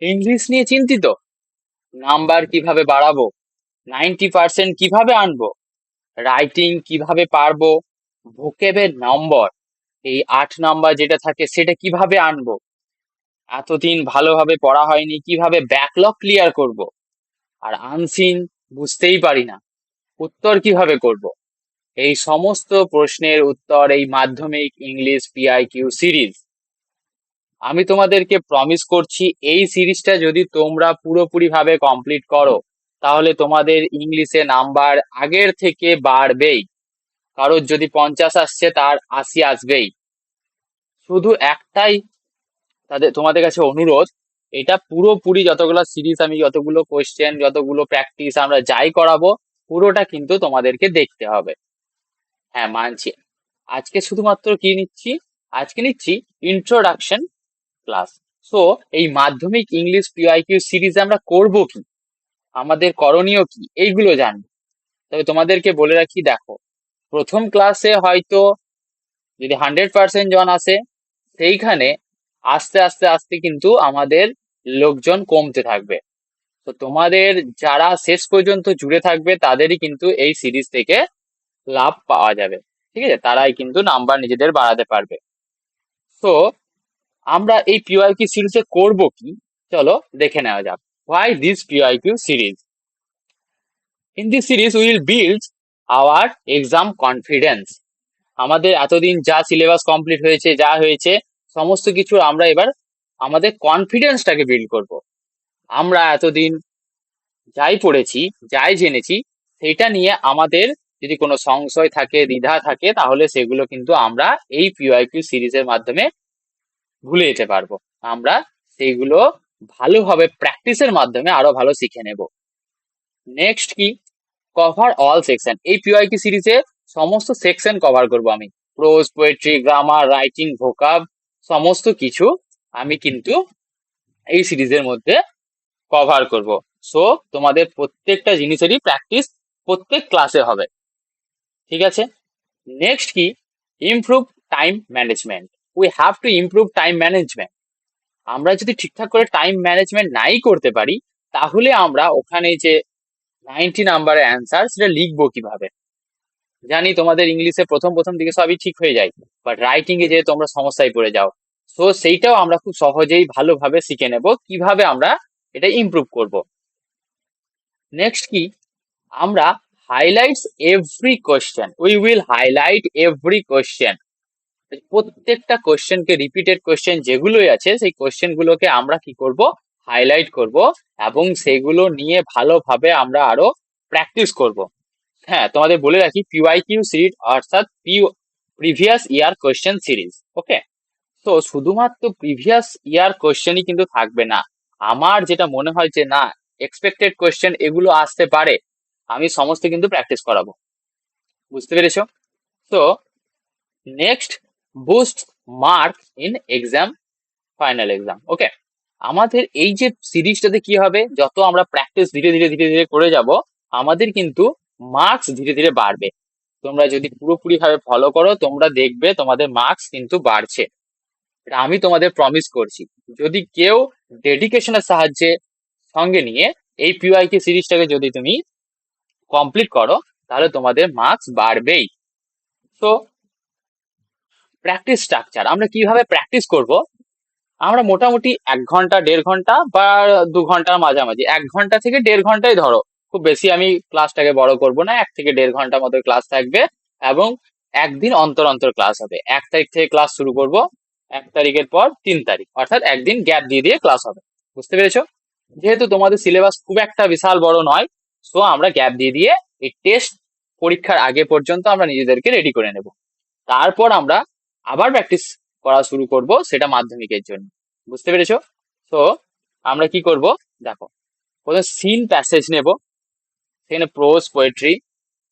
English নিয়ে চিন্তিত? Number কিভাবে বাড়াবো, 90% কিভাবে আনবো, রাইটিং কিভাবে পারবো, ভোকেবের নম্বর এই 8 নাম্বার যেটা থাকে সেটা কিভাবে আনবো, এতদিন ভালোভাবে পড়া হয়নি কিভাবে ব্যাকলগ ক্লিয়ার করব, আর আনসিন বুঝতেই পারি না, উত্তর কিভাবে করব? এই সমস্ত প্রশ্নের উত্তর এই মাধ্যমিক ইংলিশ পিআইকিউ সিরিজ। আমি তোমাদেরকে প্রমিস করছি, এই সিরিজটা যদি তোমরা পুরোপুরি ভাবে কমপ্লিট করো তাহলে তোমাদের ইংলিশে নাম্বার আগের থেকে বাড়বেই। কারোর যদি 50 আসছে তার 80 আসবেই। শুধু একটাই তোমাদের কাছে অনুরোধ, এটা পুরোপুরি যতগুলো সিরিজ আমি যতগুলো কোয়েশ্চেন যতগুলো প্র্যাকটিস আমরা যাই করাবো পুরোটা কিন্তু তোমাদেরকে দেখতে হবে। হ্যাঁ মানছি, আজকে শুধুমাত্র কি নিচ্ছি, আজকে নিচ্ছি ইন্ট্রোডাকশন ক্লাস। সো এই মাধ্যমিক ইংলিশ পিআইকিউ সিরিজে আমরা করব কি, আমাদের করণীয় কি, এইগুলো জানবো। তবে তোমাদেরকে বলে রাখি, দেখো, প্রথম ক্লাসে হয়তো যদি 100% জন আসে, সেইখানে আস্তে আস্তে আস্তে কিন্তু আমাদের লোকজন কমতে থাকবে। তো তোমাদের যারা শেষ পর্যন্ত জুড়ে থাকবে তাদেরই কিন্তু এই সিরিজ থেকে লাভ পাওয়া যাবে। ঠিক আছে, তারাই কিন্তু নাম্বার নিজেদের বাড়াতে পারবে। তো আমরা এই পিওআইকিউ সিরিজে করব কি, চলো দেখে নেওয়া যাক। Why this PYQ series? In this series will build our exam confidence. আমাদের এতদিন যা সিলেবাস কমপ্লিট হয়েছে যা হয়েছে সমস্ত কিছু আমরা এবার আমাদের কনফিডেন্সটাকে বিল্ড করব। আমরা এতদিন যাই পড়েছি যাই জেনেছি সেটা নিয়ে আমাদের যদি কোনো সংশয় থাকে দ্বিধা থাকে তাহলে সেগুলো কিন্তু আমরা এই পিওআইকিউ সিরিজের মাধ্যমে ভুলে যেতে পারবো। আমরা সেইগুলো ভালোভাবে প্র্যাকটিসের মাধ্যমে আরো ভালো শিখে নেব। নেক্সট কি, কভার অল সেকশন। এই পিওআইকিউ সিরিজে সমস্ত সেকশন কভার করব আমি। প্রোজ, পোয়েট্রি, গ্রামার, রাইটিং, ভোকাব সমস্ত কিছু আমি কিন্তু এই সিরিজের মধ্যে কভার করব। সো তোমাদের প্রত্যেকটা জিনিসেরই প্র্যাকটিস প্রত্যেক ক্লাসে হবে। ঠিক আছে, নেক্সট কি, improve time management. We have to improve time management. আমরা যদি ঠিকঠাক করে টাইম ম্যানেজমেন্ট নাই করতে পারি তাহলে আমরা ওখানে যে 90 নাম্বারের অ্যান্সার সেটা লিখবো কিভাবে? জানি তোমাদের ইংলিশে প্রথম প্রথম দিকে সবই ঠিক হয়ে যায়, বাট রাইটিং এ যে তোমরা সমস্যায় পড়ে যাও। সো সেইটাও আমরা খুব সহজেই ভালোভাবে শিখে নেব কিভাবে আমরা এটা ইমপ্রুভ করব। নেক্সট কি, আমরা highlights every question, we will highlight every question. প্রত্যেকটা কোয়েশ্চেনকে, রিপিটেড কোয়েশ্চেন যেগুলোই আছে সেই কোয়েশ্চেন গুলোকে আমরা কি করব, হাইলাইট করব এবং সেগুলো নিয়ে ভালোভাবে আমরা আরো প্র্যাকটিস করব। হ্যাঁ তোমাদের বলে রাখি, পিওআইকিউ সিরিজ অর্থাৎ প্রিভিয়াস ইয়ার কোয়েশ্চেন সিরিজ। ওকে, তো শুধুমাত্র প্রিভিয়াস ইয়ার কোয়েশ্চেনই কিন্তু থাকবে না। আমার যেটা মনে হয় যে না, এক্সপেক্টেড কোয়েশ্চেন এগুলো আসতে পারে, আমি সমস্ত কিন্তু প্র্যাকটিস করাবো। বুঝতে পেরেছো? তো next, boost mark in exam, final exam. Okay, আমাদের এই যে সিরিজটাতে কি হবে, যত আমরা প্র্যাকটিস ধীরে ধীরে ধীরে ধীরে করে যাব আমাদের কিন্তু মার্কস ধীরে ধীরে বাড়বে। তোমরা যদি পুরোপুরি ভাবে ফলো করো তোমরা দেখবে তোমাদের মার্কস কিন্তু বাড়ছে। এটা আমি তোমাদের প্রমিস করছি। যদি কেউ ডেডিকেশনের সাহায্যে সঙ্গে নিয়ে এই পিওআইকিউ সিরিজটাকে যদি তুমি কমপ্লিট করো তাহলে তোমাদের মার্কস বাড়বেই। তো প্র্যাকটিস স্ট্রাকচার, আমরা কিভাবে প্র্যাকটিস করব? আমরা মোটামুটি 1 ঘন্টা 1.5 ঘন্টা বা 2 ঘন্টার মাঝামাঝি, 1 ঘন্টা থেকে 1.5 ঘন্টাই ধরো, খুব বেশি আমি ক্লাসটাকে বড় করব না, 1 থেকে 1.5 ঘন্টা মতো ক্লাস থাকবে এবং একদিন অন্তর অন্তর ক্লাস হবে। 1 তারিখ থেকে ক্লাস শুরু করব, 1 তারিখের পর 3 তারিখ, অর্থাৎ একদিন গ্যাপ দিয়ে দিয়ে ক্লাস হবে। বুঝতে পেরেছো? যেহেতু তোমাদের সিলেবাস খুব একটা বিশাল বড় নয়, সো আমরা গ্যাপ দিয়ে দিয়ে এই টেস্ট পরীক্ষার আগে পর্যন্ত আমরা নিজেদেরকে রেডি করে নেব। তারপর আমরা আবার প্র্যাকটিস করা শুরু করব, সেটা মাধ্যমিকের জন্য। বুঝতে পেরেছো? তো আমরা কি করব, দেখো, প্রথমে সিন প্যাসেজ নেব, সেখানে প্রোজ, পোয়েট্রি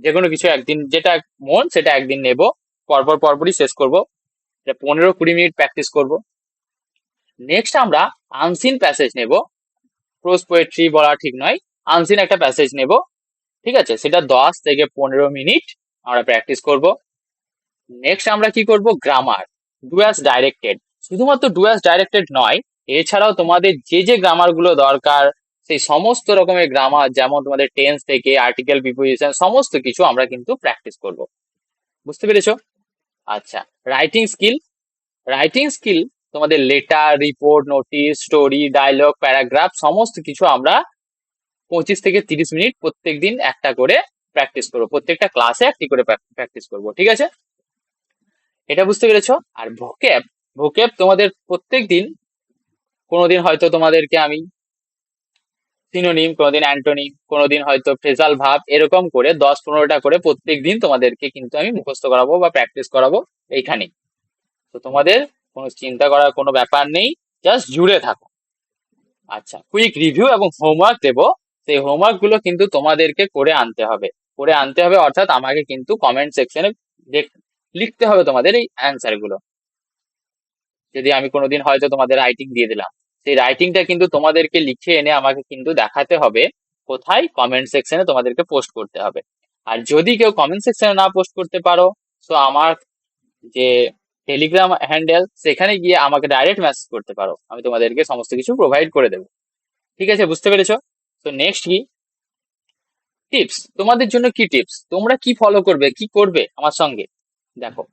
যে কোনো কিছু একদিন, যেটা মন সেটা একদিন নেব, পরপর পরপরই শেষ করব। এটা 15-20 মিনিট প্র্যাকটিস করব। নেক্সট আমরা আনসিন প্যাসেজ নেব, প্রোজ পোয়েট্রি বলা ঠিক নয়, আনসিন একটা প্যাসেজ নেব। ঠিক আছে, সেটা 10 থেকে 15 মিনিট আমরা প্র্যাকটিস করব। নেক্সট আমরা কি করব, গ্রামার, ডু অ্যাজ ডাইরেক্টেড। শুধুমাত্র ডু অ্যাজ ডাইরেক্টেড নয়, এছাড়াও তোমাদের যে যে গ্রামার গুলো দরকার, সেই সমস্ত রকমের গ্রামার, যেমন তোমাদের টেন্স থেকে আর্টিকেল প্রিপোজিশন সমস্ত কিছু আমরা কিন্তু প্র্যাকটিস করব। বুঝতে পেরেছো? আচ্ছা, রাইটিং স্কিল। রাইটিং স্কিল তোমাদের letter, report, notice, story, dialogue, paragraph সমস্ত কিছু আমরা 25 থেকে 30 মিনিট প্রত্যেকদিন একটা করে প্র্যাকটিস করবো, প্রত্যেকটা ক্লাসে একটি করে প্র্যাকটিস করবো, ঠিক আছে? এটা বুঝতে পেরেছো? আর ভোকেব, ভোকেব তোমাদের প্রত্যেকদিন, কোনোদিন হয়তো তোমাদেরকে আমি সিনোনিম, কোনোদিন অ্যান্টোনিম, কোনোদিন হয়তো ফ্রেজাল ভাব, এরকম করে 10-15টা করে প্রত্যেকদিন তোমাদেরকে কিন্তু আমি মুখস্থ করাবো বা প্র্যাকটিস করাবো এইখানে। তো তোমাদের কোনো চিন্তা করার কোনো ব্যাপার নেই, জাস্ট জুড়ে থাকো। আচ্ছা, কুইক রিভিউ এবং হোমওয়ার্ক দেবো, সেই হোমওয়ার্ক গুলো কিন্তু তোমাদেরকে করে আনতে হবে। করে আনতে হবে অর্থাৎ আমাকে কিন্তু কমেন্ট সেকশনে লিখতে হবে তোমাদের এই অ্যান্সার গুলো। যদি আমি কোনোদিন হয়তো তোমাদের রাইটিং দিয়ে দিলাম, সেই রাইটিংটা কিন্তু তোমাদেরকে লিখে এনে আমাকে কিন্তু দেখাতে হবে কোথায়, কমেন্ট সেকশনে তোমাদেরকে পোস্ট করতে হবে। আর যদি কেউ কমেন্ট সেকশনে না পোস্ট করতে পারো, তো আমার যে টেলিগ্রাম হ্যান্ডেল, সেখানে গিয়ে আমাকে ডাইরেক্ট মেসেজ করতে পারো, আমি তোমাদেরকে সমস্ত কিছু প্রোভাইড করে দেবো। ঠিক আছে, বুঝতে পেরেছো? তো নেক্সট কি টিপস, তোমাদের জন্য কি টিপস, তোমরা কি ফলো করবে, কি করবে আমার সঙ্গে? দেখো,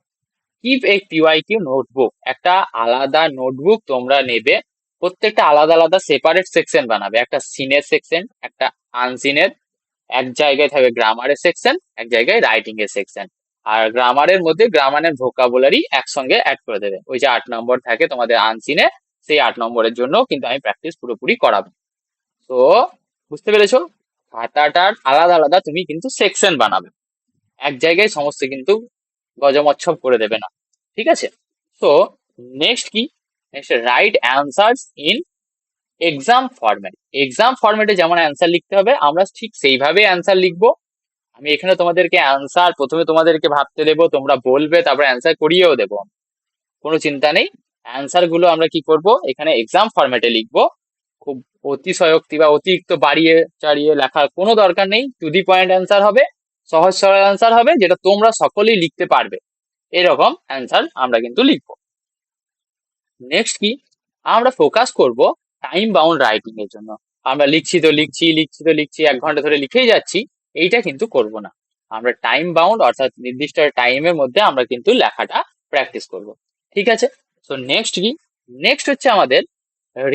কিপ এ পিওয়াইকিউ নোটবুক, একটা আলাদা নোটবুক তোমরা নেবে, প্রত্যেকটা আলাদা আলাদা সেপারেট সেকশন বানাবে, একটা সিনের সেকশন, একটা আনসিনের, এক জায়গায় থাকবে গ্রামারের সেকশন, এক জায়গায় রাইটিং এর সেকশন। আর গ্রামারের মধ্যে গ্রামারের ভোকাবুলারি একসঙ্গে অ্যাড করে দেবে, ওই যে 8 নম্বর থাকে তোমাদের আনসিনে, সেই 8 নম্বরের জন্য কিন্তু আমি প্র্যাকটিস পুরোপুরি করাবো। তো বুঝতে পেরেছো? খাতাটার আলাদা আলাদা তুমি কিন্তু সেকশন বানাবে, এক জায়গায় সমস্ত কিন্তু গজমচ্ছব করে দেবে না, ঠিক আছে? তো নেক্সট কি, next write answers in exam format. Exam ফরম্যাটে যেমন অ্যান্সার লিখতে হবে, আমরা ঠিক সেইভাবে অ্যান্সার লিখবো। আমি এখানে তোমাদেরকে অ্যান্সার প্রথমে তোমাদেরকে ভাবতে দেবো, তোমরা বলবে, তারপরে অ্যান্সার করিয়েও দেবো, কোনো চিন্তা নেই। অ্যান্সার গুলো আমরা কি করব, এখানে এক্সাম ফরম্যাটে লিখবো। খুব অতিশয়োক্তি বা অতিরিক্ত বাড়িয়ে চাড়িয়ে লেখার কোনো দরকার নেই, টু দি পয়েন্ট অ্যান্সার হবে, সহজ সরল অ্যান্সার হবে, যেটা তোমরা সকলেই লিখতে পারবে, এরকম অ্যান্সার আমরা কিন্তু লিখবো। নেক্সট কি, আমরা ফোকাস করব টাইম বাউন্ড রাইটিং এর জন্য। আমরা লিখছি তো লিখছি, লিখছি তো লিখছি, 1 ঘন্টা ধরে লিখেই যাচ্ছি, এইটা কিন্তু করব না। আমরা টাইম বাউন্ড অর্থাৎ নির্দিষ্ট টাইমের মধ্যে আমরা কিন্তু লেখাটা প্র্যাকটিস করব, ঠিক আছে? তো নেক্সট কি, নেক্সট হচ্ছে আমাদের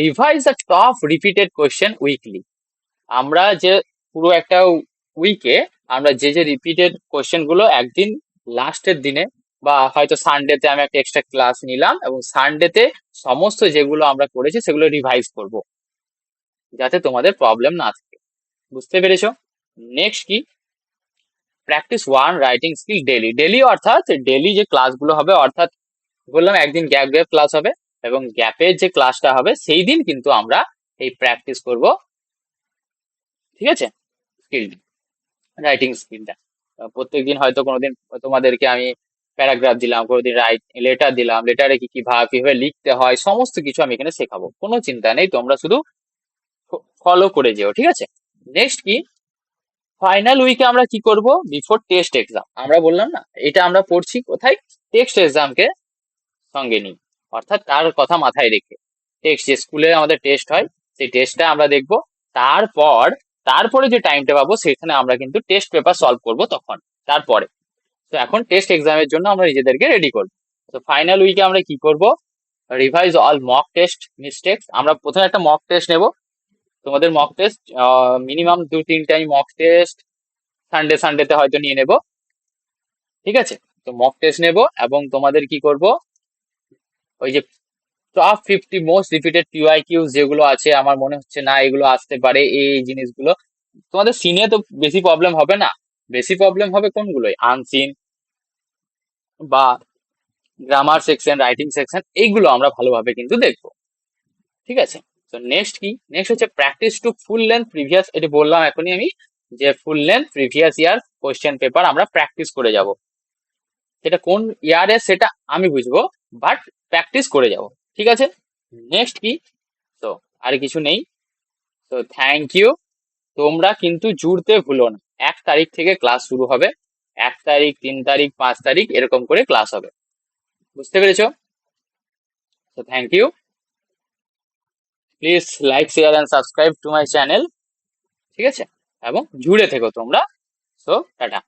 revise the top repeated question weekly. আমরা যে পুরো একটা উইকে আমরা যে যে রিপিটেড কোয়েশ্চেন গুলো একদিন লাস্টের দিনে বা হয়তো সানডেতে আমি একটা এক্সট্রা ক্লাস নিলাম, এবং সানডেতে সমস্ত যেগুলো আমরা করেছি সেগুলো রিভাইজ করব, যাতে তোমাদের প্রবলেম না থাকে। বুঝতে পেরেছো? নেক্সট কি, practice one writing skill daily. Daily অর্থাৎ ডেলি যে ক্লাসগুলো হবে, অর্থাৎ বললাম একদিন গ্যাপ গ্যাপ ক্লাস হবে, এবং গ্যাপের যে ক্লাসটা হবে সেই দিন কিন্তু আমরা এই প্র্যাকটিস করব, ঠিক আছে? স্কিল, রাইটিং স্কিলটা প্রত্যেকদিন হয়তো কোনোদিন তোমাদেরকে আমি প্যারাগ্রাফ দিলাম, কোনোদিন লেটার দিলাম, লেটারে কি কি ভাব কিভাবে লিখতে হয় সমস্ত কিছু আমি এখানে শেখাবো, কোনো চিন্তা নেই, তোমরা শুধু ফলো করে যেও, ঠিক আছে? নেক্সট কি, ফাইনাল উইকে আমরা কি করব, বিফোর টেস্ট এক্সাম, আমরা বললাম না এটা আমরা পড়ছি কোথায়, টেক্সট এক্সামকে সঙ্গে নিই, অর্থাৎ তার কথা মাথায় রেখে টেক্সট, যে স্কুলে আমাদের টেস্ট হয় সেই টেস্টটা আমরা দেখব, তারপর তারপরে যে টাইমটা পাবো সেখানে আমরা কিন্তু টেস্ট পেপার সলভ করব তখন, তারপরে। তো এখন টেস্ট এক্সামের জন্য আমরা নিজেদেরকে রেডি করবো। তো ফাইনাল উইকে আমরা কি করব, revise all mock test mistakes. আমরা প্রথমে একটা মক টেস্ট নেব, তোমাদের মক টেস্ট মিনিমাম 2-3টাই মক টেস্ট সানডেতে হয়তো নিয়ে নেব, ঠিক আছে? তো মক টেস্ট নেব, এবং তোমাদের কি করব, ওই যে টপ 50 মোস্ট রিপিটেড পিওয়াইকিউ যেগুলো আছে, আমার মনে হচ্ছে না এগুলো আসতে পারে, এই জিনিসগুলো তোমাদের সিনে তো বেশি প্রবলেম হবে না, বেশি প্রবলেম হবে কোনগুলোই, আনসিন বা গ্রামার সেকশন, রাইটিং সেকশন, এইগুলো আমরা ভালোভাবে কিন্তু দেখবো, ঠিক আছে? তো নেক্সট কি, নেক্সট হচ্ছে practice to full length previous, এটা বললাম এখনই আমি, যে full length previous year question paper আমরা প্র্যাকটিস করে যাব, সেটা কোন ইয়ারে সেটা আমি বুঝবো, বাট প্র্যাকটিস করে যাব, ঠিক আছে? নেক্সট কি, তো আর কিছু নেই। তো থ্যাংক ইউ, তোমরা কিন্তু জুড়তে ভুলো না, 1 তারিখ থেকে ক্লাস শুরু হবে, 1 তারিখ, 3 তারিখ, 5 তারিখ এরকম করে ক্লাস হবে, বুঝতে পেরেছো? তো thank you. Please like share and subscribe to my channel. ঠিক আছে, এবং জুড়ে থেকো তোমরা। So tata.